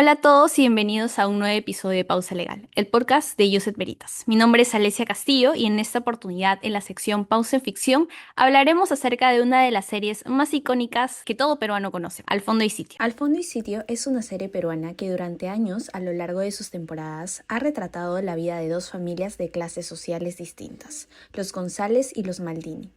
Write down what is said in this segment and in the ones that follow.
Hola a todos y bienvenidos a un nuevo episodio de Pausa Legal, el podcast de Josep Veritas. Mi nombre es Alesia Castillo y en esta oportunidad, en la sección Pausa en Ficción, hablaremos acerca de una de las series más icónicas que todo peruano conoce, Al Fondo y Sitio. Al Fondo y Sitio es una serie peruana que durante años, a lo largo de sus temporadas, ha retratado la vida de dos familias de clases sociales distintas, los González y los Maldini.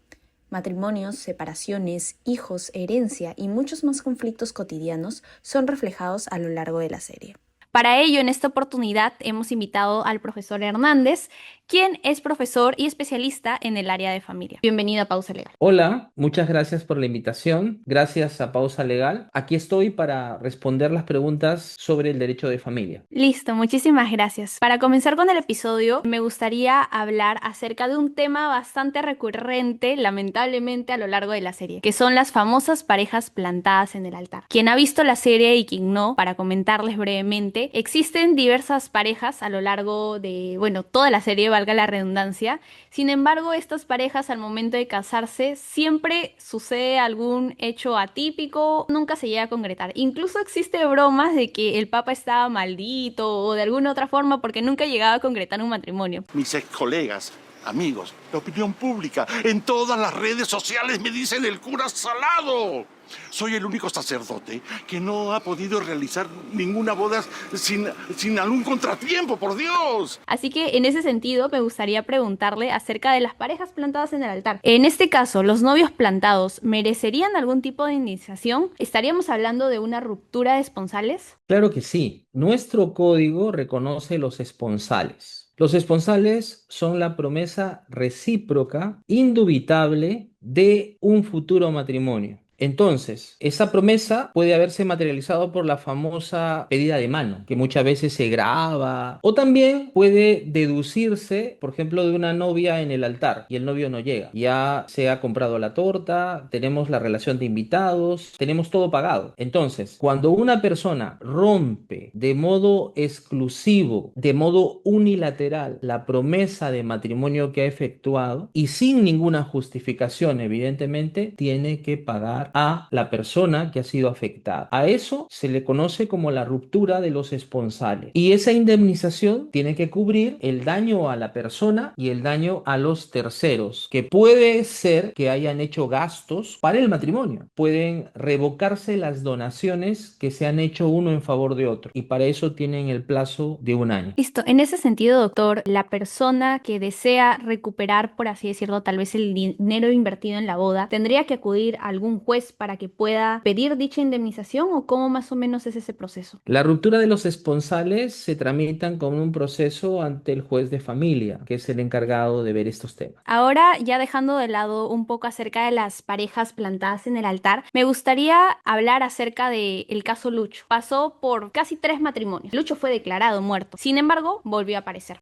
Matrimonios, separaciones, hijos, herencia y muchos más conflictos cotidianos son reflejados a lo largo de la serie. Para ello, en esta oportunidad hemos invitado al profesor Hernández, quien es profesor y especialista en el área de familia. Bienvenido a Pausa Legal. Hola, muchas gracias por la invitación. Gracias a Pausa Legal. Aquí estoy para responder las preguntas sobre el derecho de familia. Listo, muchísimas gracias. Para comenzar con el episodio, me gustaría hablar acerca de un tema bastante recurrente, lamentablemente, a lo largo de la serie, que son las famosas parejas plantadas en el altar. Quien ha visto la serie y quien no, para comentarles brevemente, existen diversas parejas a lo largo de, toda la serie, valga la redundancia. Sin embargo, estas parejas al momento de casarse siempre sucede algún hecho atípico, nunca se llega a concretar. Incluso existe bromas de que el papa estaba maldito o de alguna otra forma porque nunca llegaba a concretar un matrimonio. Mis ex colegas, amigos, la opinión pública, en todas las redes sociales me dicen el cura salado. Soy el único sacerdote que no ha podido realizar ninguna boda sin algún contratiempo, por Dios. Así que en ese sentido me gustaría preguntarle acerca de las parejas plantadas en el altar. En este caso, ¿los novios plantados merecerían algún tipo de indemnización? ¿Estaríamos hablando de una ruptura de esponsales? Claro que sí. Nuestro código reconoce los esponsales. Los esponsales son la promesa recíproca, indubitable, de un futuro matrimonio. Entonces, esa promesa puede haberse materializado por la famosa pedida de mano, que muchas veces se graba, o también puede deducirse, por ejemplo, de una novia en el altar y el novio no llega. Ya se ha comprado la torta, tenemos la relación de invitados, tenemos todo pagado. Entonces, cuando una persona rompe de modo exclusivo, de modo unilateral, la promesa de matrimonio que ha efectuado y sin ninguna justificación, evidentemente, tiene que pagar a la persona que ha sido afectada. A eso se le conoce como la ruptura de los esponsales. Y esa indemnización tiene que cubrir el daño a la persona y el daño a los terceros, que puede ser que hayan hecho gastos para el matrimonio. Pueden revocarse las donaciones que se han hecho uno en favor de otro. Y para eso tienen el plazo de 1 año. Listo. En ese sentido, doctor, la persona que desea recuperar, por así decirlo, tal vez el dinero invertido en la boda, ¿tendría que acudir a algún juez para que pueda pedir dicha indemnización o cómo más o menos es ese proceso? La ruptura de los esponsales se tramitan con un proceso ante el juez de familia, que es el encargado de ver estos temas. Ahora, ya dejando de lado un poco acerca de las parejas plantadas en el altar, me gustaría hablar acerca del caso Lucho. Pasó por casi 3 matrimonios. Lucho fue declarado muerto. Sin embargo, volvió a aparecer.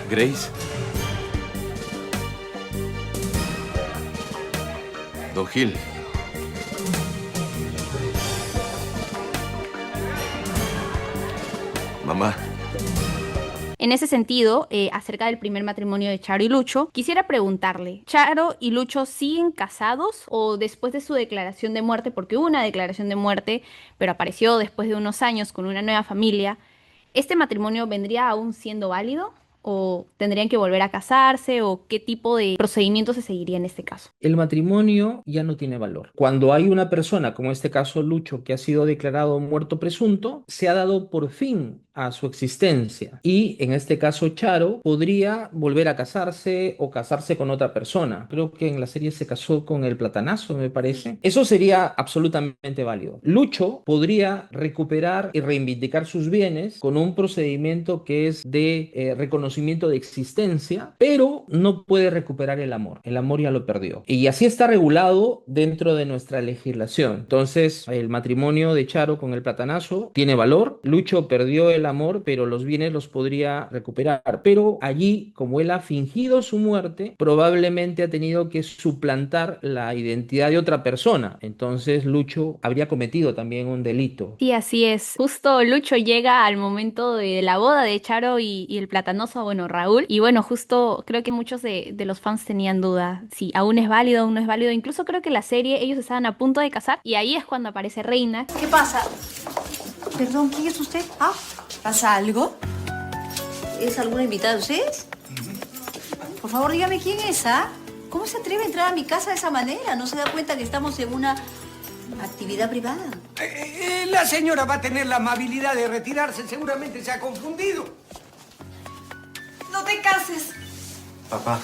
Grace. Don Gil. Mamá. En ese sentido, acerca del primer matrimonio de Charo y Lucho, quisiera preguntarle, ¿Charo y Lucho siguen casados o después de su declaración de muerte, porque hubo una declaración de muerte, pero apareció después de unos años con una nueva familia, este matrimonio vendría aún siendo válido? ¿O tendrían que volver a casarse? ¿O qué tipo de procedimiento se seguiría en este caso? El matrimonio ya no tiene valor. Cuando hay una persona, como en este caso Lucho, que ha sido declarado muerto presunto, se ha dado por fin a su existencia. Y en este caso Charo podría volver a casarse o casarse con otra persona. Creo que en la serie se casó con el Platanazo, me parece. Eso sería absolutamente válido. Lucho podría recuperar y reivindicar sus bienes con un procedimiento que es de reconocimiento de existencia, pero no puede recuperar el amor. El amor ya lo perdió. Y así está regulado dentro de nuestra legislación. Entonces, el matrimonio de Charo con el Platanazo tiene valor. Lucho perdió el amor, pero los bienes los podría recuperar. Pero allí, como él ha fingido su muerte, probablemente ha tenido que suplantar la identidad de otra persona. Entonces Lucho habría cometido también un delito. Sí, así es. Justo Lucho llega al momento de la boda de Charo y el platanoso, bueno, Raúl. Y bueno, justo creo que muchos de los fans tenían duda si aún es válido, aún no es válido. Incluso creo que la serie ellos estaban a punto de casar y ahí es cuando aparece Reina. ¿Qué pasa? Perdón, ¿quién es usted? Ah, ¿pasa algo? ¿Es alguna invitada de ustedes? Por favor, dígame quién es, ¿ah? ¿Cómo se atreve a entrar a mi casa de esa manera? ¿No se da cuenta que estamos en una actividad privada? La señora va a tener la amabilidad de retirarse. Seguramente se ha confundido. No te cases. Papá.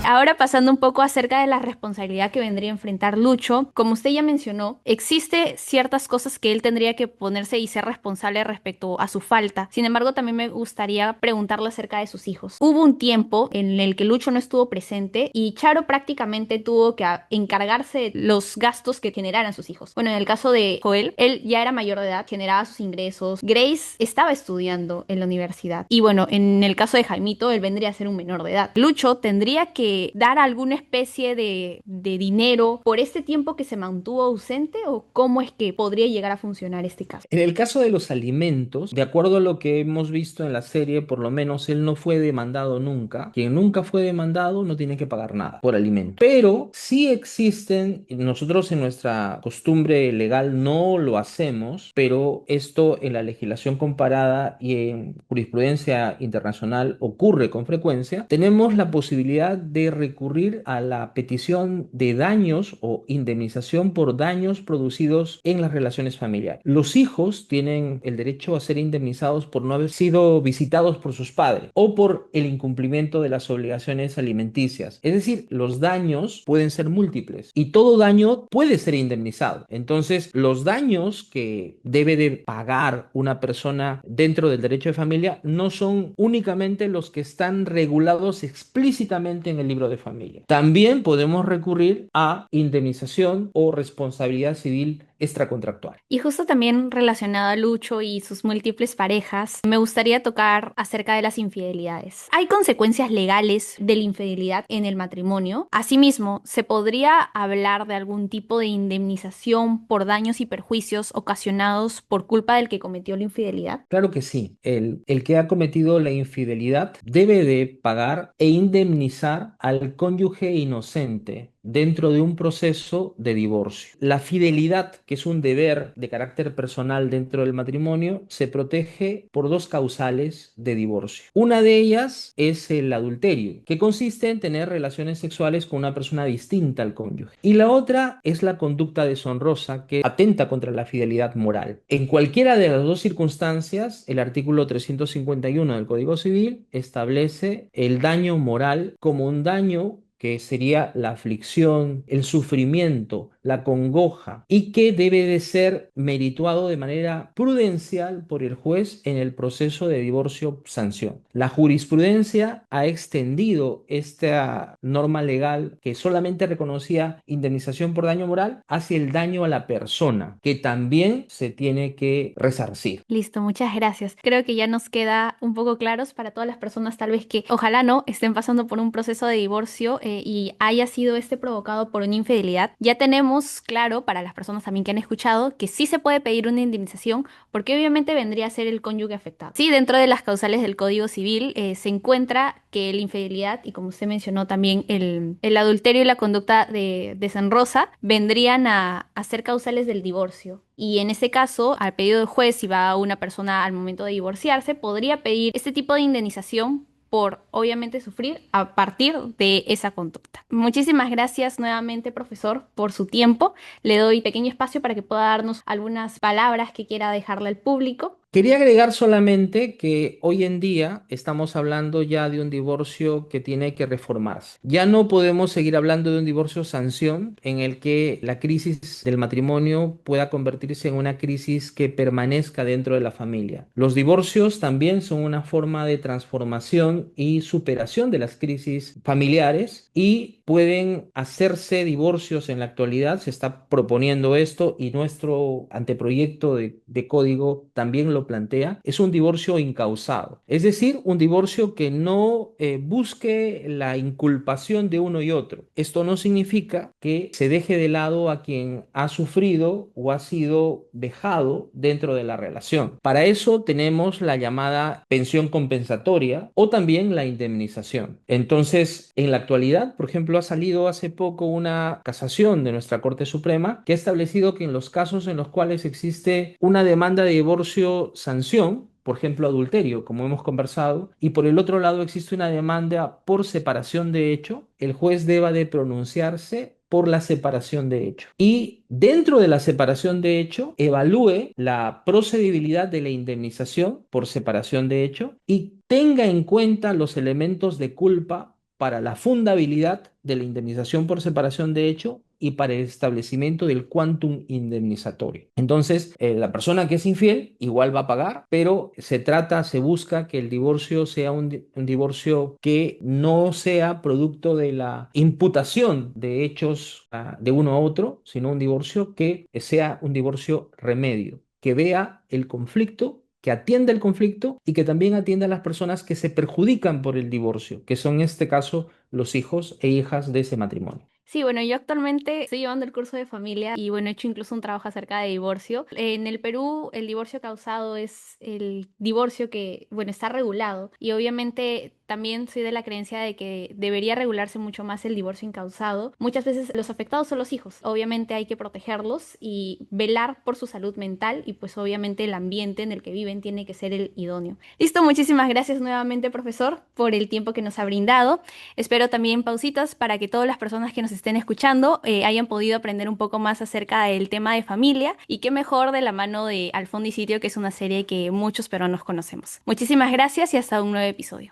Ahora pasando un poco acerca de la responsabilidad que vendría a enfrentar Lucho, como usted ya mencionó, existe ciertas cosas que él tendría que ponerse y ser responsable respecto a su falta. Sin embargo, también me gustaría preguntarle acerca de sus hijos. Hubo un tiempo en el que Lucho no estuvo presente y Charo prácticamente tuvo que encargarse de los gastos que generaran sus hijos. Bueno, en el caso de Joel, él ya era mayor de edad, generaba sus ingresos. Grace estaba estudiando en la universidad. Y bueno, en el caso de Jaimito, él vendría a ser un menor de edad. Lucho tendría que dar alguna especie de dinero por este tiempo que se mantuvo ausente, o cómo es que podría llegar a funcionar este caso. En el caso de los alimentos, de acuerdo a lo que hemos visto en la serie, por lo menos él no fue demandado nunca. Quien nunca fue demandado no tiene que pagar nada por alimentos. Pero sí existen, nosotros en nuestra costumbre legal no lo hacemos, pero esto en la legislación comparada y en jurisprudencia internacional ocurre con frecuencia. Tenemos la posibilidad de recurrir a la petición de daños o indemnización por daños producidos en las relaciones familiares. Los hijos tienen el derecho a ser indemnizados por no haber sido visitados por sus padres o por el incumplimiento de las obligaciones alimenticias. Es decir, los daños pueden ser múltiples y todo daño puede ser indemnizado. Entonces, los daños que debe de pagar una persona dentro del derecho de familia no son únicamente los que están regulados explícitamente en el libro de familia. También podemos recurrir a indemnización o responsabilidad civil extracontractual. Y justo también relacionado a Lucho y sus múltiples parejas, me gustaría tocar acerca de las infidelidades. ¿Hay consecuencias legales de la infidelidad en el matrimonio? Asimismo, ¿se podría hablar de algún tipo de indemnización por daños y perjuicios ocasionados por culpa del que cometió la infidelidad? Claro que sí. El que ha cometido la infidelidad debe de pagar e indemnizar al cónyuge inocente dentro de un proceso de divorcio. La fidelidad, que es un deber de carácter personal dentro del matrimonio, se protege por dos causales de divorcio. Una de ellas es el adulterio, que consiste en tener relaciones sexuales con una persona distinta al cónyuge. Y la otra es la conducta deshonrosa, que atenta contra la fidelidad moral. En cualquiera de las dos circunstancias, el artículo 351 del Código Civil establece el daño moral como un daño que sería la aflicción, el sufrimiento, la congoja, y que debe de ser merituado de manera prudencial por el juez en el proceso de divorcio-sanción. La jurisprudencia ha extendido esta norma legal que solamente reconocía indemnización por daño moral hacia el daño a la persona, que también se tiene que resarcir. Listo, muchas gracias. Creo que ya nos queda un poco claros para todas las personas tal vez que ojalá no estén pasando por un proceso de divorcio y haya sido provocado por una infidelidad. Ya tenemos claro para las personas también que han escuchado que sí se puede pedir una indemnización porque obviamente vendría a ser el cónyuge afectado. Sí, dentro de las causales del Código Civil se encuentra que la infidelidad y como usted mencionó también el adulterio y la conducta deshonrosa vendrían a ser causales del divorcio. Y en ese caso, al pedido del juez, si va una persona al momento de divorciarse, podría pedir este tipo de indemnización por obviamente sufrir a partir de esa conducta. Muchísimas gracias nuevamente, profesor, por su tiempo. Le doy pequeño espacio para que pueda darnos algunas palabras que quiera dejarle al público. Quería agregar solamente que hoy en día estamos hablando ya de un divorcio que tiene que reformarse. Ya no podemos seguir hablando de un divorcio sanción en el que la crisis del matrimonio pueda convertirse en una crisis que permanezca dentro de la familia. Los divorcios también son una forma de transformación y superación de las crisis familiares y pueden hacerse divorcios en la actualidad. Se está proponiendo esto y nuestro anteproyecto de código también lo plantea. Es un divorcio incausado, es decir, un divorcio que no busque la inculpación de uno y otro. Esto no significa que se deje de lado a quien ha sufrido o ha sido dejado dentro de la relación. Para eso tenemos la llamada pensión compensatoria o también la indemnización. Entonces, en la actualidad, por ejemplo, ha salido hace poco una casación de nuestra Corte Suprema que ha establecido que en los casos en los cuales existe una demanda de divorcio sanción, por ejemplo, adulterio, como hemos conversado, y por el otro lado existe una demanda por separación de hecho, el juez deba de pronunciarse por la separación de hecho. Y dentro de la separación de hecho, evalúe la procedibilidad de la indemnización por separación de hecho y tenga en cuenta los elementos de culpa para la fundabilidad de la indemnización por separación de hecho y para el establecimiento del quantum indemnizatorio. Entonces, la persona que es infiel igual va a pagar, pero se busca que el divorcio sea un divorcio que no sea producto de la imputación de hechos de uno a otro, sino un divorcio que sea un divorcio remedio, que vea el conflicto, que atienda el conflicto y que también atienda a las personas que se perjudican por el divorcio, que son en este caso los hijos e hijas de ese matrimonio. Sí, bueno, yo actualmente estoy llevando el curso de familia y bueno, he hecho incluso un trabajo acerca de divorcio. En el Perú, el divorcio causado es el divorcio que, bueno, está regulado y obviamente también soy de la creencia de que debería regularse mucho más el divorcio incausado. Muchas veces los afectados son los hijos. Obviamente hay que protegerlos y velar por su salud mental y pues obviamente el ambiente en el que viven tiene que ser el idóneo. Listo, muchísimas gracias nuevamente, profesor, por el tiempo que nos ha brindado. Espero también pausitas para que todas las personas que nos estén escuchando hayan podido aprender un poco más acerca del tema de familia y qué mejor de la mano de Al Fondo y Sitio, que es una serie que muchos peruanos conocemos. Muchísimas gracias y hasta un nuevo episodio.